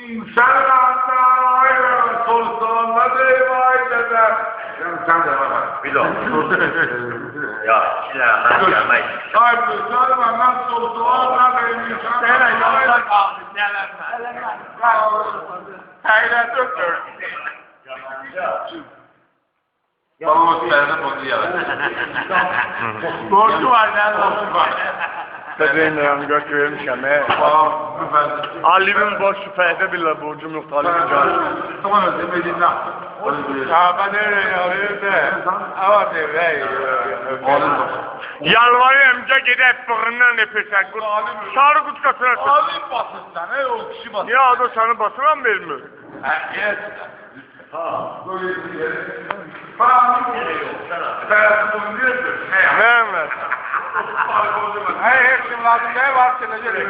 İnşallah sorsanlar eyvah eder. Sen de bana. Bir ol. Ya, silahlar gelmeyiz. Hayır, söyleme ben sorsanlar eyvah eder. Sen yolda kaldın, neler. Hayret öpür. Babamız beni bozu yalar. Borcu var, ne var? Bebeğimle götürmüşəm. Alimin boş şüphede bile borcum yok. Alimin canı. Tamam özüm elinden. Sağda nereye alıyor da? Ama değil. Yalvarıyorum ki gidip bığından öpürsen. Sarı kutkasına tut. Alayım basın sen, ey o kişi basın. Niye adı sana basıran vermiyor? Yes. Böyle bir yere. Paranın gereği yok. Sen bunu diyorsun. Ne mi? Hey, hepsinin lazım ne var ki ne gerek?